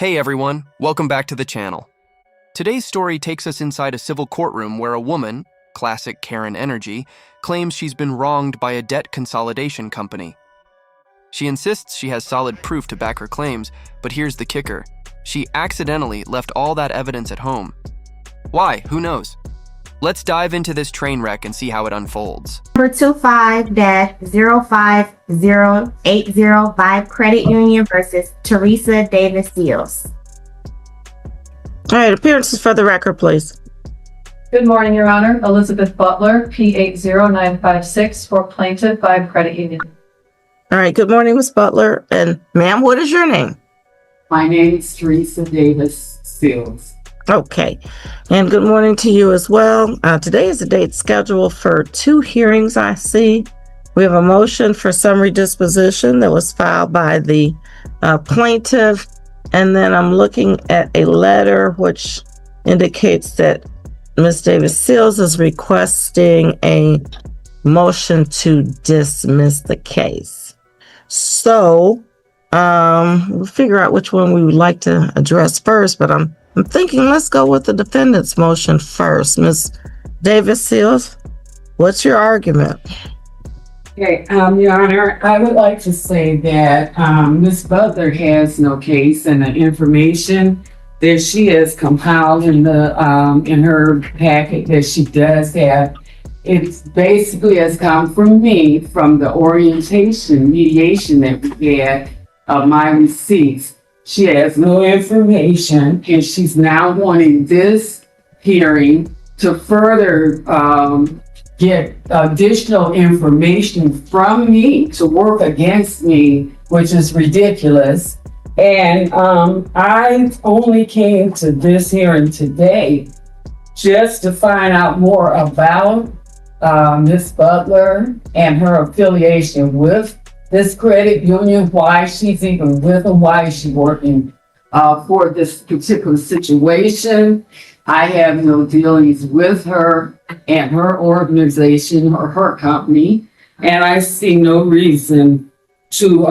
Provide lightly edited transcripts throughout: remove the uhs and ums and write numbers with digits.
Hey everyone, welcome back to the channel. Today's story takes us inside a civil courtroom where a woman, classic Karen energy, claims she's been wronged by a debt consolidation company. She insists she has solid proof to back her claims, but here's the kicker. She accidentally left all that evidence at home. Why? Who knows? Let's dive into this train wreck and see how it unfolds. Number 25-050805 Credit Union versus Teresa Davis Seals. All right, appearances for the record, please. Good morning, Your Honor. Elizabeth Butler, P80956 for Plaintiff by Credit Union. All right, good morning, Ms. Butler. And ma'am, what is your name? My name is Teresa Davis Seals. Okay, and good morning to you as well. Today is the date scheduled for 2 hearings, I see. We have a motion for summary disposition that was filed by the plaintiff, and then I'm looking at a letter which indicates that Ms. Davis Seals is requesting a motion to dismiss the case. So we'll figure out which one we would like to address first, but I'm thinking let's go with the defendant's motion first. Ms. Davis Seals, what's your argument? Okay, Your Honor, I would like to say that Ms. Butler has no case, and the information that she has compiled in her packet that she does have, it basically has come from me, from the mediation that we had of my receipts. She has no information, and she's now wanting this hearing to further get additional information from me to work against me, which is ridiculous. And I only came to this hearing today just to find out more about Ms. Butler and her affiliation with this credit union, why she's even with them, why is she working for this particular situation. I have no dealings with her and her organization or her company, and I see no reason to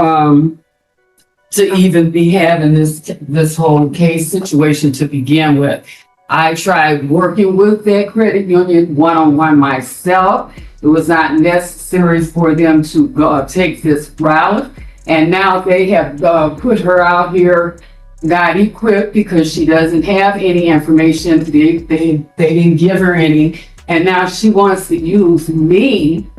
even be having this whole case situation to begin with. I tried working with that credit union one-on-one myself. It was not necessary for them to take this route. And now they have put her out here not equipped because she doesn't have any information. They didn't give her any. And now she wants to use me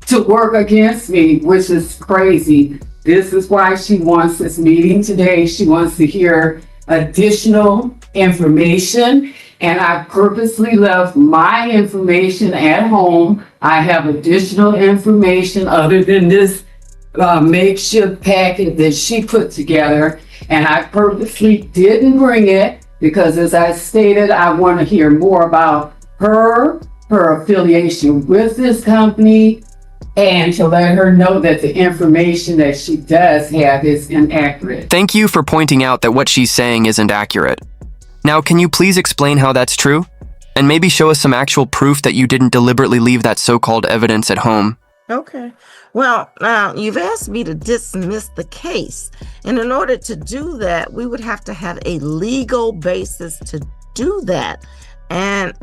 to work against me, which is crazy. This is why she wants this meeting today. She wants to hear additional information. And I purposely left my information at home. I have additional information other than this makeshift packet that she put together. And I purposely didn't bring it because, as I stated, I want to hear more about her affiliation with this company, and to let her know that the information that she does have is inaccurate. Thank you for pointing out that what she's saying isn't accurate. Now, can you please explain how that's true? And maybe show us some actual proof that you didn't deliberately leave that so-called evidence at home. Okay. Well, now you've asked me to dismiss the case. And in order to do that, we would have to have a legal basis to do that. And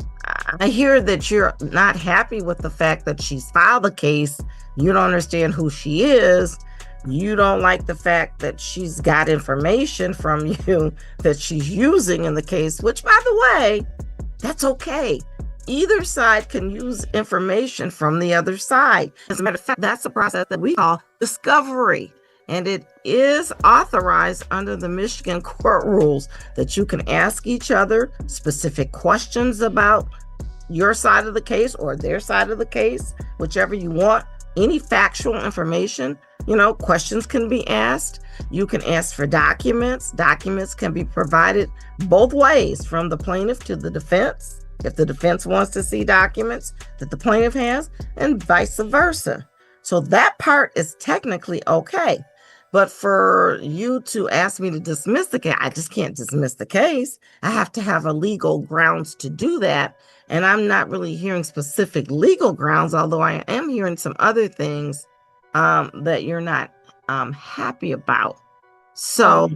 I hear that you're not happy with the fact that she's filed the case. You don't understand who she is. You don't like the fact that she's got information from you that she's using in the case, which, by the way, that's okay. Either side can use information from the other side. As a matter of fact, that's a process that we call discovery. And it is authorized under the Michigan court rules that you can ask each other specific questions about your side of the case or their side of the case, whichever you want. Any factual information, questions can be asked. You can ask for documents. Documents can be provided both ways, from the plaintiff to the defense, if the defense wants to see documents that the plaintiff has, and vice versa. So that part is technically okay. But for you to ask me to dismiss the case, I just can't dismiss the case. I have to have a legal grounds to do that. And I'm not really hearing specific legal grounds, although I am hearing some other things that you're not happy about. So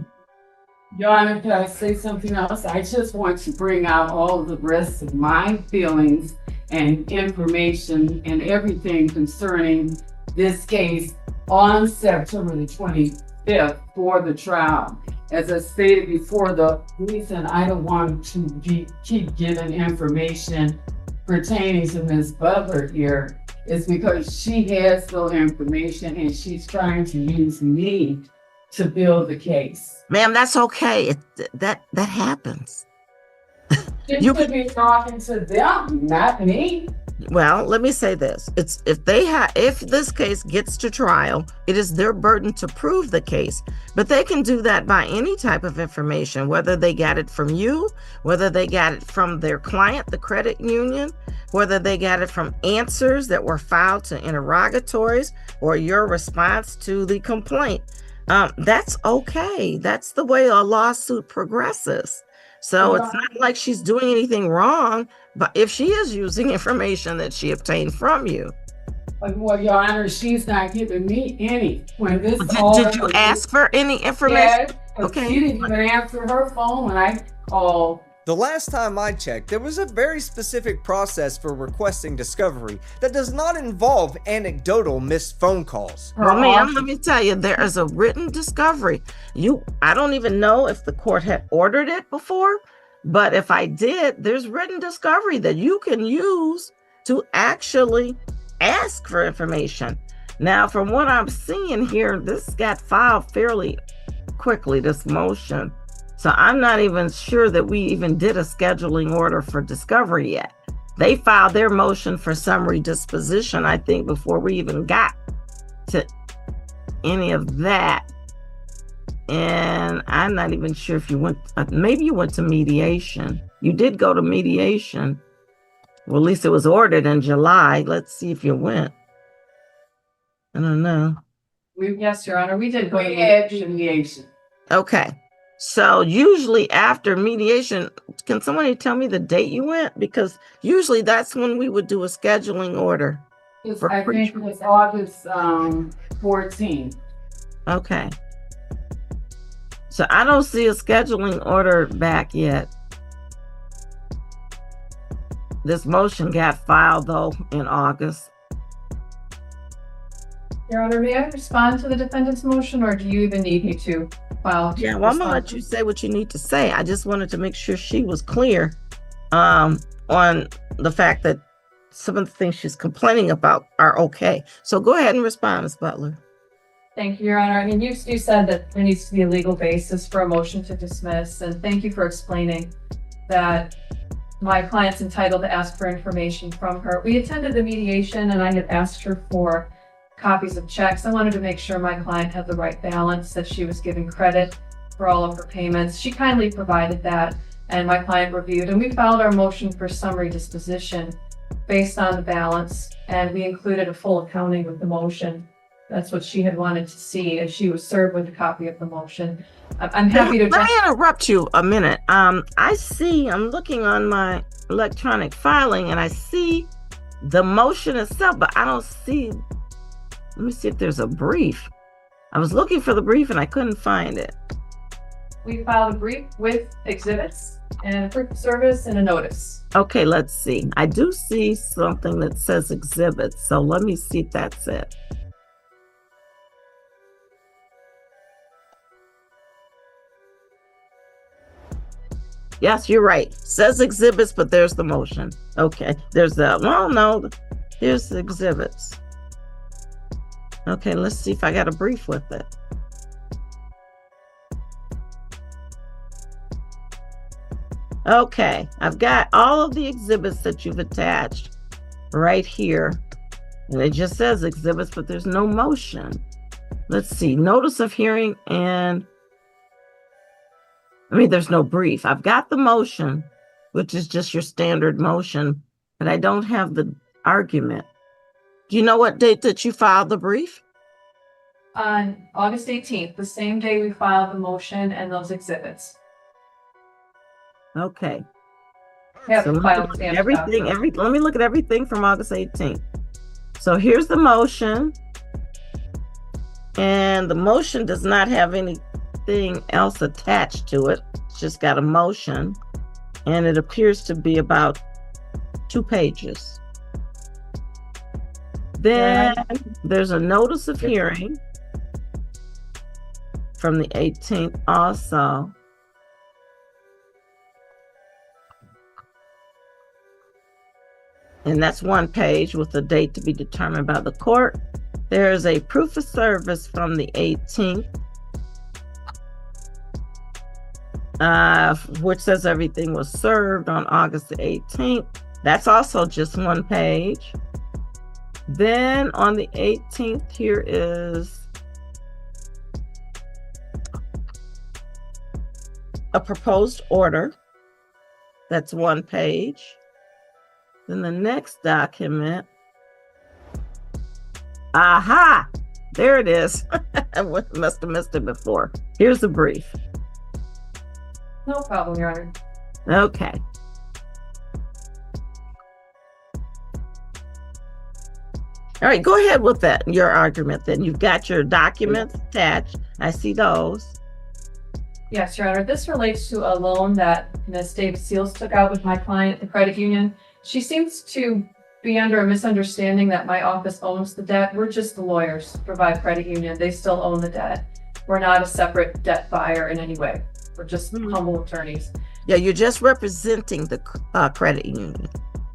Your Honor, can I say something else? I just want to bring out all of the rest of my feelings and information and everything concerning this case on September the 25th for the trial. As I stated before, the reason I don't want to keep giving information pertaining to Ms. Butler here is because she has no information and she's trying to use me to build the case. Ma'am, that's okay. That happens. You You could be talking to them, not me. Well, let me say this. It's if this case gets to trial, it is their burden to prove the case. But they can do that by any type of information, whether they got it from you, whether they got it from their client, the credit union, whether they got it from answers that were filed to interrogatories or your response to the complaint. That's okay. That's the way a lawsuit progresses. So it's not like she's doing anything wrong, but if she is using information that she obtained from you. Well, Your Honor, she's not giving me any. When this Did you ask for any information? Yes, Okay. she didn't even answer her phone when I called. The last time I checked, there was a very specific process for requesting discovery that does not involve anecdotal missed phone calls. Well, ma'am, let me tell you, there is a written discovery. I don't even know if the court had ordered it before, but if I did, there's written discovery that you can use to actually ask for information. Now, from what I'm seeing here, this got filed fairly quickly, this motion. So I'm not even sure that we even did a scheduling order for discovery yet. They filed their motion for summary disposition, I think, before we even got to any of that. And I'm not even sure if you went, maybe you went to mediation. You did go to mediation. Well, at least it was ordered in July. Let's see if you went. I don't know. Yes, Your Honor, we did go to We had mediation. mediation. Okay. So usually after mediation, can somebody tell me the date you went? Because usually that's when we would do a scheduling order. For I think it was August 14th. Okay. So I don't see a scheduling order back yet. This motion got filed though in August. Your Honor, may I respond to the defendant's motion, or do you even need me to file? Yeah, well, I'm gonna let you say what you need to say. I just wanted to make sure she was clear on the fact that some of the things she's complaining about are okay. So go ahead and respond, Ms. Butler. Thank you, Your Honor. I mean, you said that there needs to be a legal basis for a motion to dismiss, and thank you for explaining that my client's entitled to ask for information from her. We attended the mediation, and I had asked her for copies of checks. I wanted to make sure my client had the right balance, that she was giving credit for all of her payments. She kindly provided that, and my client reviewed, and we filed our motion for summary disposition based on the balance, and we included a full accounting with the motion. That's what she had wanted to see, and she was served with a copy of the motion. I'm happy to Let me interrupt you a minute. I'm looking on my electronic filing and I see the motion itself, but I don't see, let me see if there's a brief. I was looking for the brief and I couldn't find it. We filed a brief with exhibits and a proof of service and a notice. Okay, let's see. I do see something that says exhibits, so let me see if that's it. Yes, you're right. Says exhibits, but there's the motion. Okay, there's the, well, no, here's the exhibits. Okay, let's see if I got a brief with it. Okay, I've got all of the exhibits that you've attached right here. And it just says exhibits, but there's no motion. Let's see, notice of hearing and, there's no brief. I've got the motion, which is just your standard motion, but I don't have the argument. Do you know what date that you filed the brief? On August 18th, the same day we filed the motion and those exhibits. Okay. Have So the let file me, stamped everything, copy. let me look at everything from August 18th. So here's the motion. And the motion does not have any anything else attached to it. It's just got a motion, and it appears to be about 2 pages. Then there's a notice of hearing from the 18th also. And that's 1 page with a date to be determined by the court. There's a proof of service from the 18th, which says everything was served on August the 18th. That's also just 1 page. Then on the 18th, here is a proposed order. That's 1 page. Then the next document. Aha! There it is. I must have missed it before. Here's the brief. No problem, Your Honor. Okay. All right, go ahead with that, your argument then. You've got your documents attached. I see those. Yes, Your Honor. This relates to a loan that Ms. Davis Seals took out with my client, the credit union. She seems to be under a misunderstanding that my office owns the debt. We're just the lawyers to provide credit union. They still own the debt. We're not a separate debt buyer in any way. We're just humble attorneys. Yeah, you're just representing the credit union.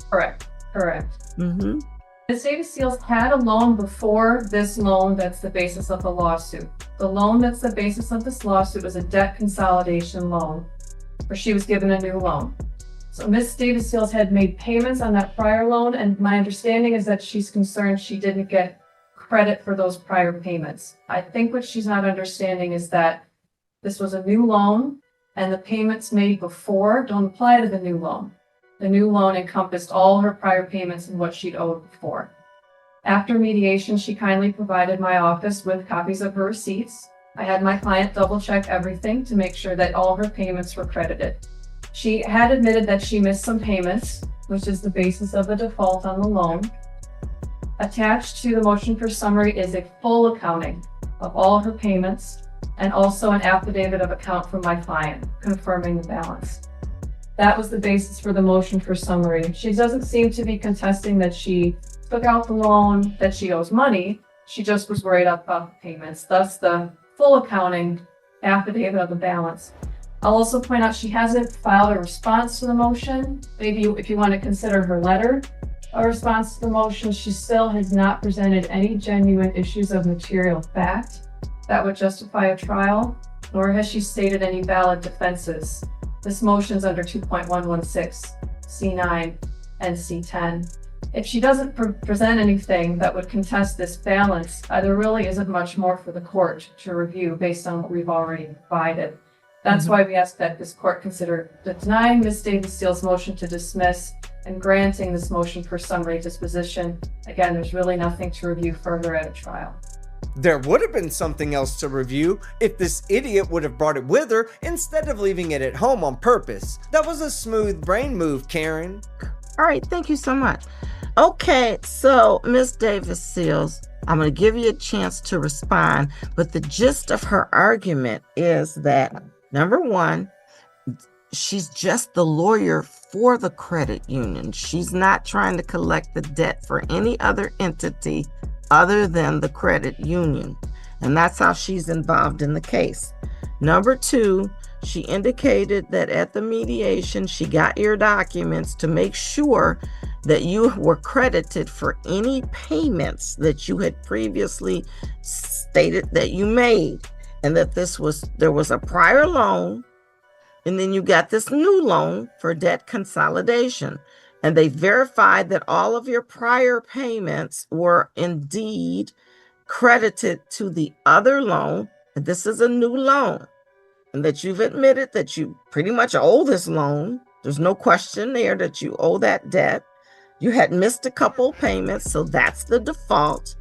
Correct. Mm-hmm. Ms. Davis Seals had a loan before this loan that's the basis of the lawsuit. The loan that's the basis of this lawsuit was a debt consolidation loan, where she was given a new loan. So Ms. Davis Seals had made payments on that prior loan, and my understanding is that she's concerned she didn't get credit for those prior payments. I think what she's not understanding is that this was a new loan, and the payments made before don't apply to the new loan. The new loan encompassed all her prior payments and what she'd owed before. After mediation, she kindly provided my office with copies of her receipts. I had my client double check everything to make sure that all her payments were credited. She had admitted that she missed some payments, which is the basis of the default on the loan. Attached to the motion for summary is a full accounting of all her payments and also an affidavit of account from my client confirming the balance. That was the basis for the motion for summary. She doesn't seem to be contesting that she took out the loan, that she owes money. She just was worried about the payments, thus the full accounting affidavit of the balance. I'll also point out she hasn't filed a response to the motion. Maybe if you want to consider her letter a response to the motion, she still has not presented any genuine issues of material fact that would justify a trial, nor has she stated any valid defenses. This motion is under 2.116, C9, and C10. If she doesn't present anything that would contest this balance, there really isn't much more for the court to review based on what we've already provided. That's why we ask that this court consider denying Ms. Davis Seals' motion to dismiss and granting this motion for summary disposition. Again, there's really nothing to review further at a trial. There would have been something else to review if this idiot would have brought it with her instead of leaving it at home on purpose. That was a smooth brain move, Karen. All right, thank you so much. Okay, so Ms. Davis Seals, I'm going to give you a chance to respond, but the gist of her argument is that, number one, she's just the lawyer for the credit union. She's not trying to collect the debt for any other entity other than the credit union. And that's how she's involved in the case. Number two, she indicated that at the mediation, she got your documents to make sure that you were credited for any payments that you had previously stated that you made, and that there was a prior loan, and then you got this new loan for debt consolidation. And they verified that all of your prior payments were indeed credited to the other loan. And this is a new loan. And that you've admitted that you pretty much owe this loan. There's no question there that you owe that debt. You had missed a couple payments, so that's the default.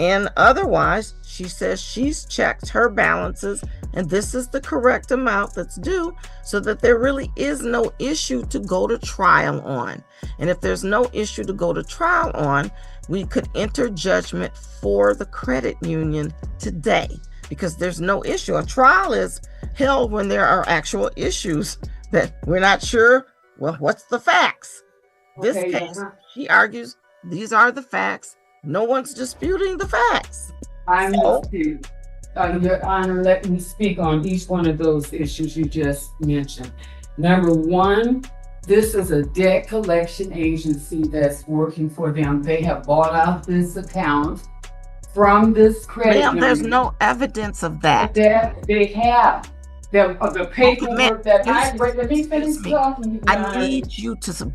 And otherwise, she says she's checked her balances and this is the correct amount that's due, so that there really is no issue to go to trial on. And if there's no issue to go to trial on, we could enter judgment for the credit union today. because there's no issue. A trial is held when there are actual issues that we're not sure. Well, what's the facts? This Okay, case, she argues these are the facts. No one's disputing the facts. I'm So- disputed. Your Honor, let me speak on each one of those issues you just mentioned. Number one, this is a debt collection agency that's working for them. They have bought out this account from this credit Ma'am, there's union. no evidence of that. That they have. The paperwork that I, excuse- let me finish excuse me. talking. Your I Honor. need you to,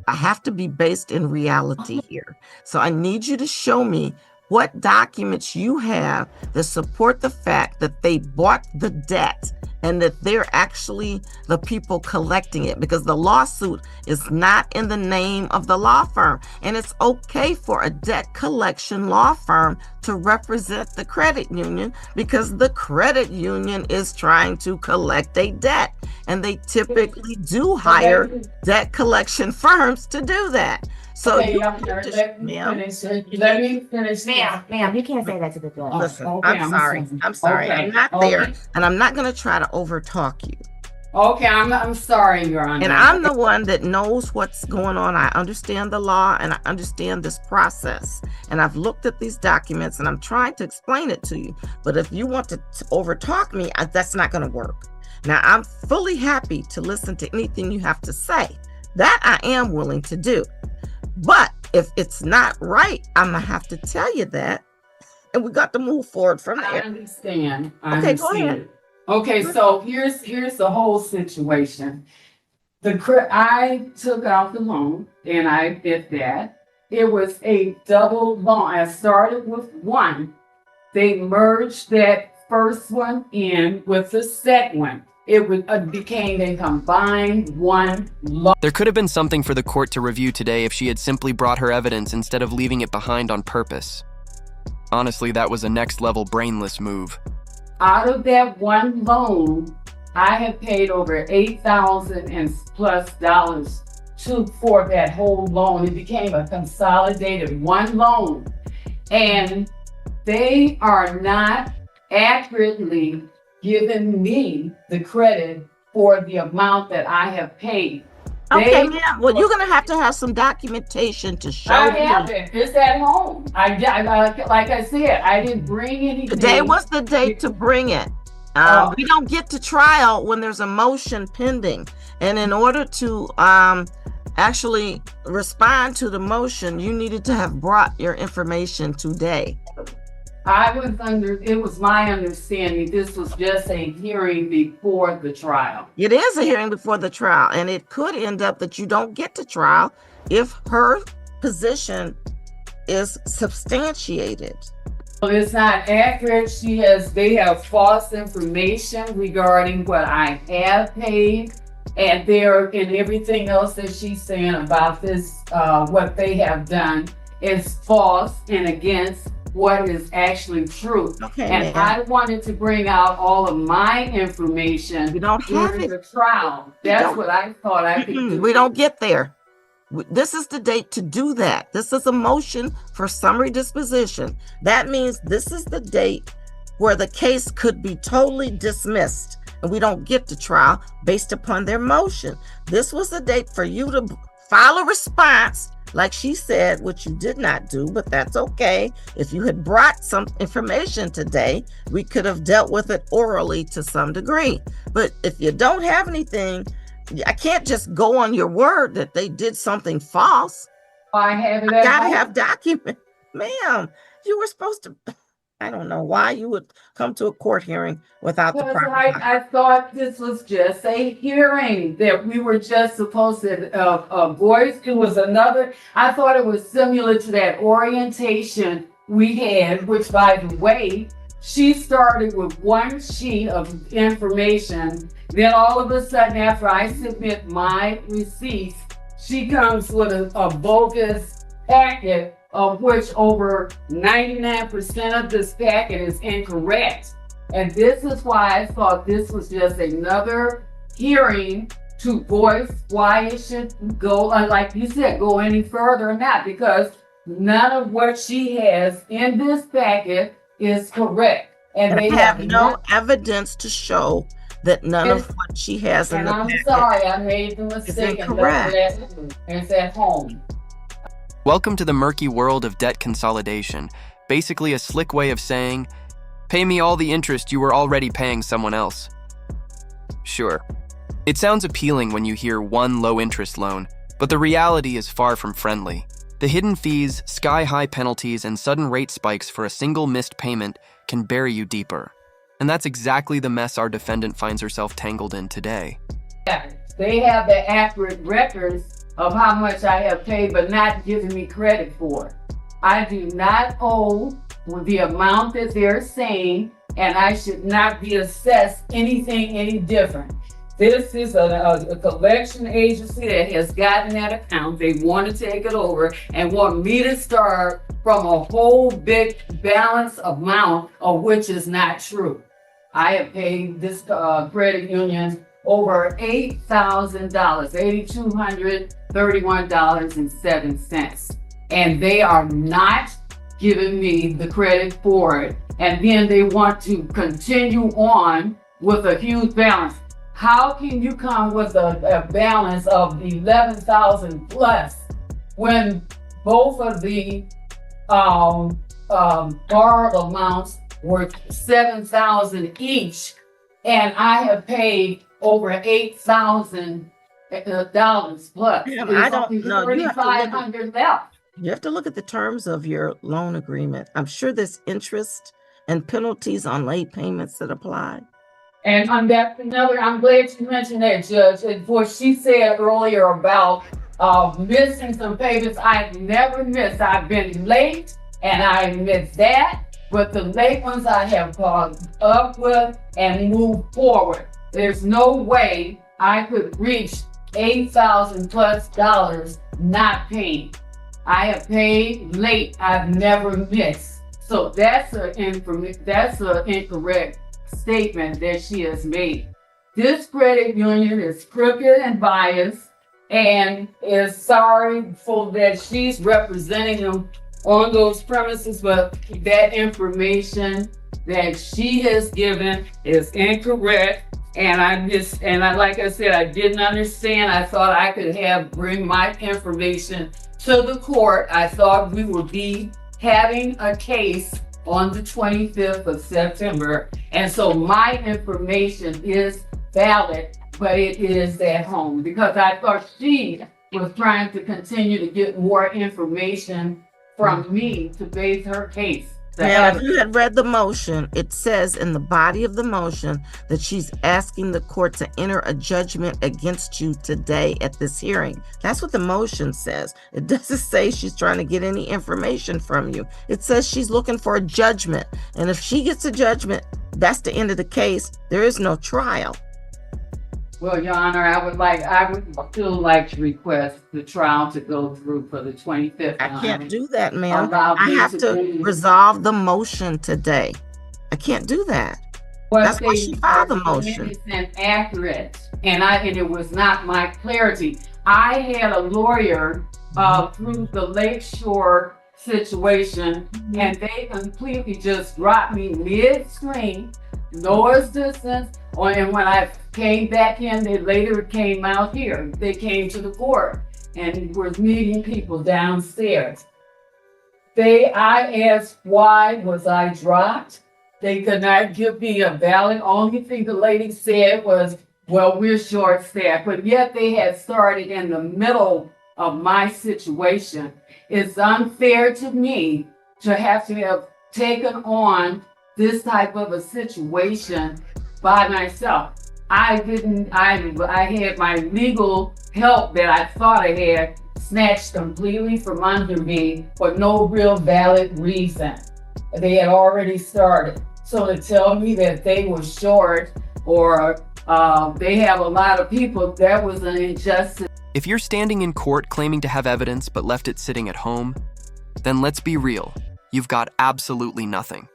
I have to be based in reality here. So I need you to show me what documents you have that support the fact that they bought the debt and that they're actually the people collecting it, because the lawsuit is not in the name of the law firm. And it's okay for a debt collection law firm to represent the credit union because the credit union is trying to collect a debt. And they typically do hire debt collection firms to do that. So Okay, you Your have Honor, to- let me ma'am, finish. Let me finish. Ma'am, you can't say that to the judge. listen, Okay, I'm sorry. sorry. I'm sorry. Okay, I'm not there, okay. and I'm not going to try to overtalk you. Okay, I'm sorry, Your Honor. And I'm the one that knows what's going on. I understand the law and I understand this process. And I've looked at these documents and I'm trying to explain it to you. But if you want to overtalk me, that's not going to work. Now, I'm fully happy to listen to anything you have to say. That I am willing to do. But if it's not right, I'm going to have to tell you that. And we got to move forward from I there. understand. Okay, go ahead. Okay, so here's the whole situation. I took out the loan and I did that. It was a double loan. I started with one. They merged that first one in with the second one. It became a combined one loan. There could have been something for the court to review today if she had simply brought her evidence instead of leaving it behind on purpose. Honestly, that was a next-level brainless move. Out of that one loan, I have paid over $8,000 and plus dollars for that whole loan. It became a consolidated one loan. And they are not accurately giving me the credit for the amount that I have paid. Okay, ma'am. Well, you're going to have some documentation to show I me. have it. It's at home. Like I said, I didn't bring anything. Today was the date to bring it. We don't get to trial when there's a motion pending. And in order to actually respond to the motion, you needed to have brought your information today. It was my understanding this was just a hearing before the trial. It is a hearing before the trial, and it could end up that you don't get to trial if her position is substantiated. Well, it's not accurate. They have false information regarding what I have paid, and everything else that she's saying about this, what they have done is false and against what is actually true. Okay, and ma'am. I wanted to bring out all of my information You don't have during it. the trial. That's what I thought I could do. We don't get there. This is the date to do that. This is a motion for summary disposition. That means this is the date where the case could be totally dismissed, and we don't get to trial based upon their motion. This was the date for you to file a response, like she said, which you did not do, but that's okay. If you had brought some information today, we could have dealt with it orally to some degree. But if you don't have anything, I can't just go on your word that they did something false. I have it I at gotta home. have documents. Ma'am, you were supposed to, I don't know why you would come to a court hearing without the Because proper. I thought this was just a hearing, that we were just supposed to voice. It was another, I thought it was similar to that orientation we had, which, by the way, she started with one sheet of information. Then all of a sudden, after I submit my receipts, she comes with a bogus packet, of which over 99% of this packet is incorrect. And this is why I thought this was just another hearing to voice why it should go, like you said, go any further or not, because none of what she has in this packet is correct. and And they have have no not. evidence to show that none of It's- what she has in And the I'm packet sorry, I made the mistake and left incorrect. it it's at home. Welcome to the murky world of debt consolidation, basically a slick way of saying, pay me all the interest you were already paying someone else. Sure, it sounds appealing when you hear one low-interest loan, but the reality is far from friendly. The hidden fees, sky-high penalties, and sudden rate spikes for a single missed payment can bury you deeper. And that's exactly the mess our defendant finds herself tangled in today. They have the accurate records of how much I have paid, but not giving me credit for it. I do not owe the amount that they're saying, and I should not be assessed anything any different. This is a collection agency that has gotten that account. They want to take it over and want me to start from a whole big balance amount, of which is not true. I have paid this credit union over $8,000, $8,231.07. And they are not giving me the credit for it. And then they want to continue on with a huge balance. How can you come with a balance of 11,000 plus when both of the borrowed amounts were 7,000 each, and I have paid over $8,000 plus? Ma'am, There's I don't only know. You have to look at- 3,500 left. You have to look at the terms of your loan agreement. I'm sure there's interest and penalties on late payments that apply. And that's another, I'm glad you mentioned that, Judge. And what she said earlier about missing some payments, I've never missed. I've been late, and I admit that. But the late ones I have caught up with and moved forward. There's no way I could reach $8,000 plus not paying. I have paid late. I've never missed. So that's an incorrect statement that she has made. This credit union is crooked and biased, and is sorry for that she's representing them on those premises, but that information that she has given is incorrect. And like I said, I didn't understand. I thought I could bring my information to the court. I thought we would be having a case on the 25th of September. And so my information is valid, but it is at home because I thought she was trying to continue to get more information from me to base her case. Now, if you had read the motion, it says in the body of the motion that she's asking the court to enter a judgment against you today at this hearing. That's what the motion says. It doesn't say she's trying to get any information from you. It says she's looking for a judgment. And if she gets a judgment, that's the end of the case. There is no trial. Well, Your Honor, I would still like to request the trial to go through for the 25th. I can't do that, ma'am. Allow I me have to to do- resolve the motion today. I can't do that. That's why she filed the motion. It's inaccurate, and it was not my clarity. I had a lawyer through the Lakeshore situation, and they completely just dropped me midstream, no assistance. And when I came back in, they later came out here. They came to the court and were meeting people downstairs. I asked why was I dropped. They could not give me a valid. Only thing the lady said was, well, we're short-staffed. But yet they had started in the middle of my situation. It's unfair to me to have taken on this type of a situation by myself. I had my legal help that I thought I had snatched completely from under me for no real valid reason. They had already started. So to tell me that they were short or they have a lot of people, that was an injustice. If you're standing in court claiming to have evidence but left it sitting at home, then let's be real, you've got absolutely nothing.